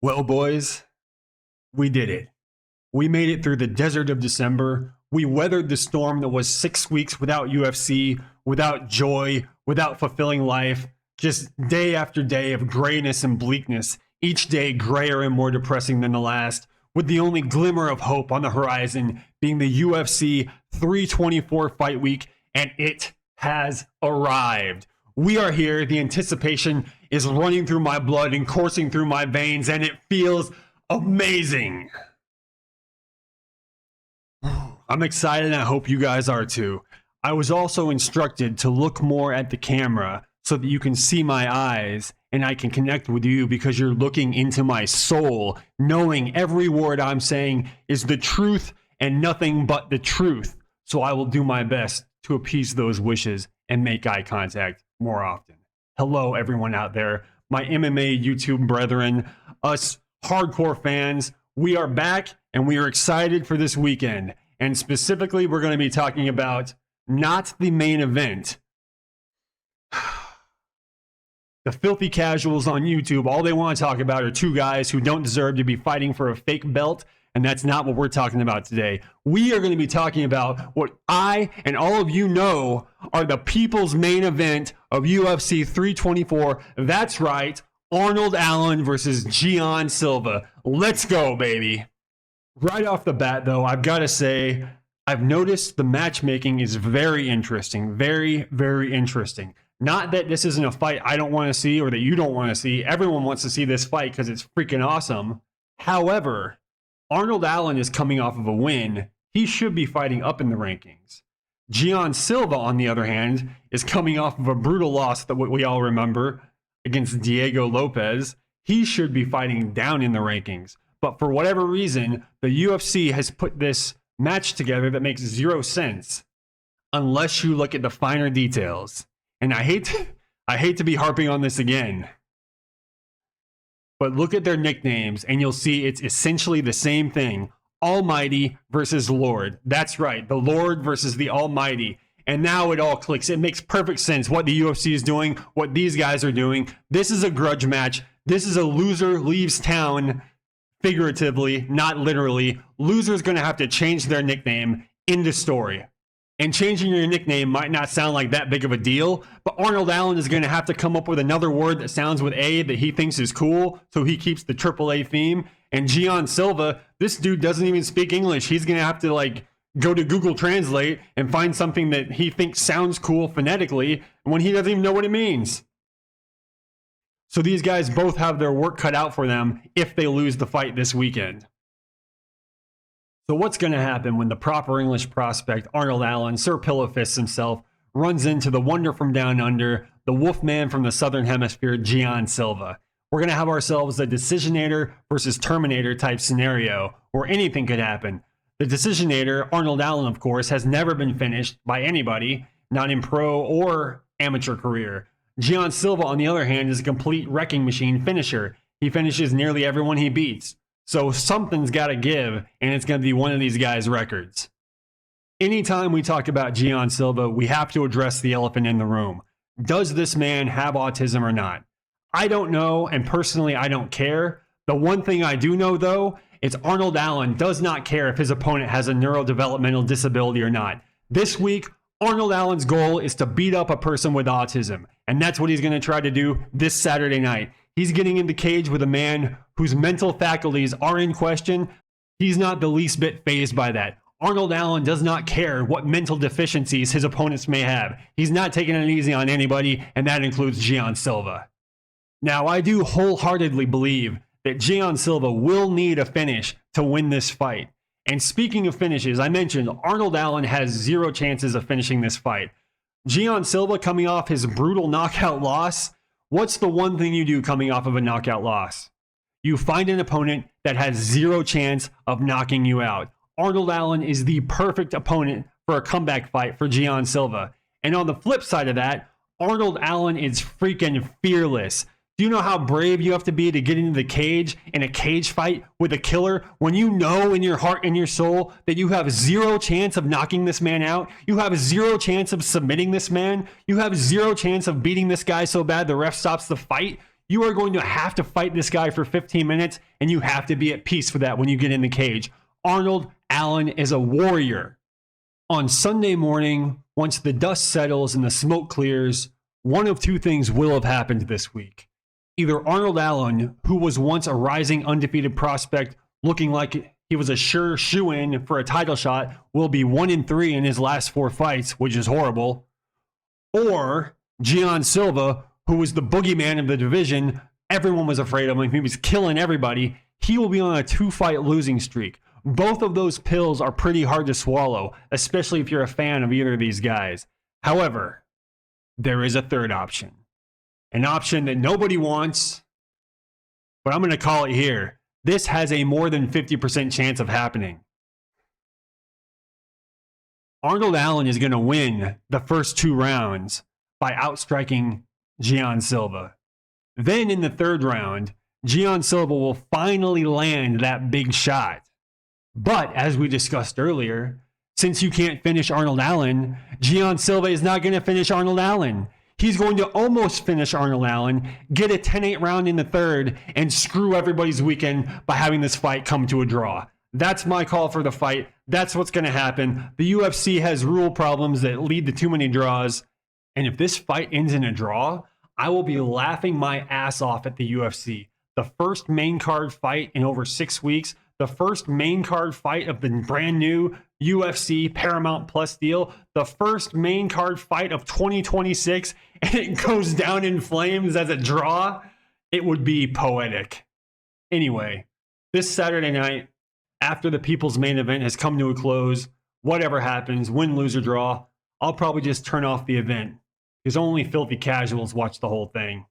Well, boys, we did it. We made it through the desert of December. We weathered the storm that was 6 weeks without UFC, without joy, without fulfilling life. Just day after day of grayness and bleakness, each day grayer and more depressing than the last, with the only glimmer of hope on the horizon being the UFC 324 fight week, and it has arrived. We are here. The anticipation is running through my blood and coursing through my veins, and it feels amazing. I'm excited, and I hope you guys are too. I was also instructed to look more at the camera so that you can see my eyes and I can connect with you because you're looking into my soul, knowing every word I'm saying is the truth and nothing but the truth. So I will do my best to appease those wishes and make eye contact more often. Hello, everyone out there, my MMA YouTube brethren, us hardcore fans. We are back and we are excited for this weekend. And specifically, we're going to be talking about not the main event. The filthy casuals on YouTube, all they want to talk about are two guys who don't deserve to be fighting for a fake belt. And that's not what we're talking about today. We are going to be talking about what I and all of you know are the people's main event of UFC 324. That's right, Arnold Allen versus Gian Silva. Let's go, baby. Right off the bat, though, I've got to say, I've noticed the matchmaking is very interesting. Very, very interesting. Not that this isn't a fight I don't want to see or that you don't want to see. Everyone wants to see this fight because it's freaking awesome. However, Arnold Allen is coming off of a win. He should be fighting up in the rankings. Gian Silva, on the other hand, is coming off of a brutal loss that we all remember against Diego Lopez. He should be fighting down in the rankings. But for whatever reason, the UFC has put this match together that makes zero sense unless you look at the finer details. And I hate to be harping on this again, but look at their nicknames and you'll see it's essentially the same thing. Almighty versus Lord. That's right, the Lord versus the Almighty. And now it all clicks. It makes perfect sense what the UFC is doing, what these guys are doing. This is a grudge match. This is a loser leaves town, figuratively, not literally. Loser's going to have to change their nickname in the story. And changing your nickname might not sound like that big of a deal, but Arnold Allen is going to have to come up with another word that sounds with A that he thinks is cool, so he keeps the AAA theme. And Gian Silva, this dude doesn't even speak English. He's going to have to go to Google Translate and find something that he thinks sounds cool phonetically when he doesn't even know what it means. So these guys both have their work cut out for them if they lose the fight this weekend. So what's going to happen when the proper English prospect, Arnold Allen, Sir Pillowfist himself, runs into the wonder from down under, the Wolfman from the Southern Hemisphere, Gian Silva? We're going to have ourselves a Decisionator versus Terminator type scenario where anything could happen. The Decisionator, Arnold Allen, of course, has never been finished by anybody, not in pro or amateur career. Gian Silva, on the other hand, is a complete wrecking machine finisher. He finishes nearly everyone he beats. So something's got to give, and it's going to be one of these guys' records. Anytime we talk about Gian Silva, we have to address the elephant in the room. Does this man have autism or not? I don't know, and personally, I don't care. The one thing I do know, though, is Arnold Allen does not care if his opponent has a neurodevelopmental disability or not. This week, Arnold Allen's goal is to beat up a person with autism, and that's what he's going to try to do this Saturday night. He's getting in the cage with a man whose mental faculties are in question. He's not the least bit fazed by that. Arnold Allen does not care what mental deficiencies his opponents may have. He's not taking it easy on anybody, and that includes Gian Silva. Now, I do wholeheartedly believe that Gian Silva will need a finish to win this fight. And speaking of finishes, I mentioned Arnold Allen has zero chances of finishing this fight. Gian Silva coming off his brutal knockout loss. What's the one thing you do coming off of a knockout loss? You find an opponent that has zero chance of knocking you out. Arnold Allen is the perfect opponent for a comeback fight for Gian Silva. And on the flip side of that, Arnold Allen is freaking fearless. Do you know how brave you have to be to get into the cage in a cage fight with a killer when you know in your heart and your soul that you have zero chance of knocking this man out? You have zero chance of submitting this man? You have zero chance of beating this guy so bad the ref stops the fight? You are going to have to fight this guy for 15 minutes, and you have to be at peace for that when you get in the cage. Arnold Allen is a warrior. On Sunday morning, once the dust settles and the smoke clears, one of two things will have happened this week. Either Arnold Allen, who was once a rising undefeated prospect looking like he was a sure shoo-in for a title shot, will be 1-3 in his last 4 fights, which is horrible. Or Silva, who was the boogeyman of the division, everyone was afraid of him, he was killing everybody, he will be on a 2-fight losing streak. Both of those pills are pretty hard to swallow, especially if you're a fan of either of these guys. However, there is a third option. An option that nobody wants, but I'm going to call it here. This has a more than 50% chance of happening. Arnold Allen is going to win the first 2 rounds by outstriking Silva. Then in the 3rd round, Silva will finally land that big shot. But as we discussed earlier, since you can't finish Arnold Allen, Silva is not going to finish Arnold Allen. He's going to almost finish Arnold Allen, get a 10-8 round in the 3rd, and screw everybody's weekend by having this fight come to a draw. That's my call for the fight. That's what's going to happen. The UFC has rule problems that lead to too many draws. And if this fight ends in a draw, I will be laughing my ass off at the UFC. The first main card fight in over 6 weeks, the first main card fight of the brand new UFC Paramount Plus deal, the first main card fight of 2026, and it goes down in flames as a draw. It would be poetic. Anyway, this Saturday night, after the People's Main Event has come to a close, whatever happens, win, lose, or draw, I'll probably just turn off the event because only filthy casuals watch the whole thing.